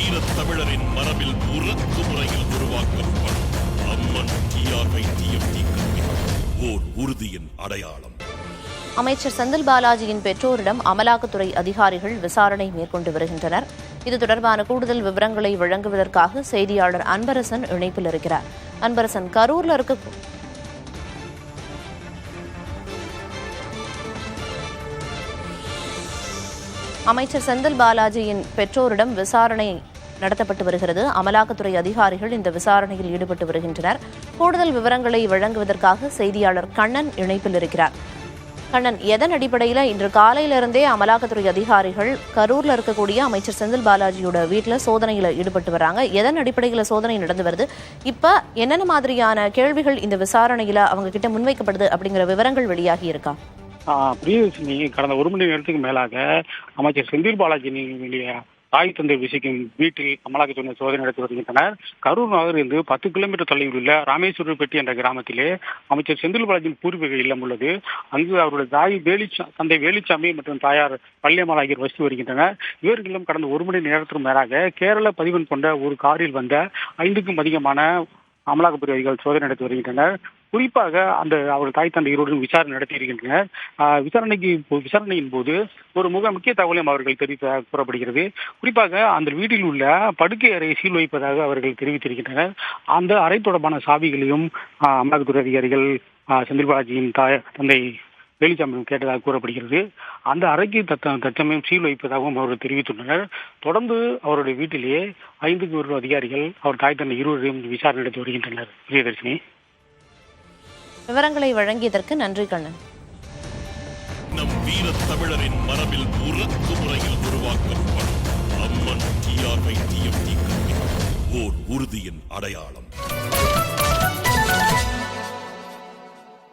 வீரத் தமிழரின் மரபில் உறக்கு முறையில் உருவாக்கப்படும் அம்மன் TRY-TFT கல்வி ஓர் உறுதியின் அடையாளம். அமைச்சர் செந்தில் பாலாஜியின் பெற்றோரிடம் அமலாக்கத்துறை அதிகாரிகள் விசாரணை மேற்கொண்டு வருகின்றனர். இது தொடர்பான கூடுதல் விவரங்களை வழங்குவதற்காக செய்தியாளர் அன்பரசன் இணைப்பில் இருக்கிறார். அன்பரசன், கரூர்ல இருக்க அமைச்சர் செந்தில் பாலாஜியின் பெற்றோரிடம் விசாரணை நடத்தப்பட்டு வருகிறது. அமலாக்கத்துறை அதிகாரிகள் இந்த விசாரணையில் ஈடுபட்டு வருகின்றனர். கூடுதல் விவரங்களை வழங்குவதற்காக செய்தியாளர் கண்ணன் இணைப்பில் இருக்கிறார். கண்ணன், எதன் அடிப்படையில் இன்று காலையிலிருந்தே அமலாக்கத்துறை அதிகாரிகள் கரூர்ல இருக்கக்கூடிய அமைச்சர் செந்தில் பாலாஜியோட வீட்டில் சோதனையில் ஈடுபட்டு வராங்க? எதன் அடிப்படையில் சோதனை நடந்து வருது? இப்ப என்னென்ன மாதிரியான கேள்விகள் இந்த விசாரணையில அவங்க கிட்ட முன்வைக்கப்படுது அப்படிங்கிற விவரங்கள் வெளியாகி இருக்கா? பிரியதர்ஷினி, கடந்த ஒரு மணி நேரத்துக்கு மேலாக அமைச்சர் செந்தில் பாலாஜியினுடைய தாய் தந்தை விசிக்கும் வீட்டில் அமலாக்கத்துறை சோதனை நடத்தி வருகின்றனர். கரூர் நகரிலிருந்து 10 கிலோமீட்டர் தொலைவில் உள்ள ராமேஸ்வரப்பட்டி என்ற கிராமத்திலே அமைச்சர் செந்தில் பாலாஜியின் பூர்வீக இல்லம் உள்ளது. அங்கு அவருடைய தந்தை வேலுச்சாமி மற்றும் தாயார் பள்ளியம்மாள் ஆகியோர் வசித்து வருகின்றனர். இவர்களும் கடந்த ஒரு மணி நேரத்திற்கு மேலாக கேரள பதிவெண் கொண்ட ஒரு காரில் வந்த 5க்கும் அதிகமான அமலாக்கத்துறை அதிகாரிகள் சோதனை நடத்தி வருகின்றனர். குறிப்பாக அவர்கள் தாய் தந்தை இருவரும் விசாரணை நடத்தி இருக்கின்றனர். விசாரணையின் போது ஒரு முக்கிய தகவலையும் அவர்கள் தெரிவித்ததாக கூறப்படுகிறது. குறிப்பாக அந்த வீட்டில் உள்ள படுக்கை அறையை சீல் வைப்பதாக அவர்கள் தெரிவித்திருக்கின்றனர். அந்த அறை தொடர்பான சாவிகளையும் அமலாக்கத்துறை அதிகாரிகள் செந்தில் பாலாஜியின் தந்தை வேலுச்சாமி கேட்டதாக கூறப்படுகிறது. அந்த அறைக்கு தற்சமயம் சீல் வைப்பதாகவும் அவர்கள் தெரிவித்துள்ளனர். தொடர்ந்து அவருடைய வீட்டிலேயே 5க்கும் மேற்பட்ட அதிகாரிகள் அவர் தாய் தந்தை இருவரையும் விசாரணை நடத்தி வருகின்றனர். பிரியதர்ஷினி, விவரங்களை வழங்கியதற்கு நன்றி கண்ணன். நம் வீரத் தமிழரின் மரபில் உறக்கு முறையில் உருவாக்கப்படும் அம்மன் TRY-TFT கல்வி ஓர் உறுதியின் அடையாளம்.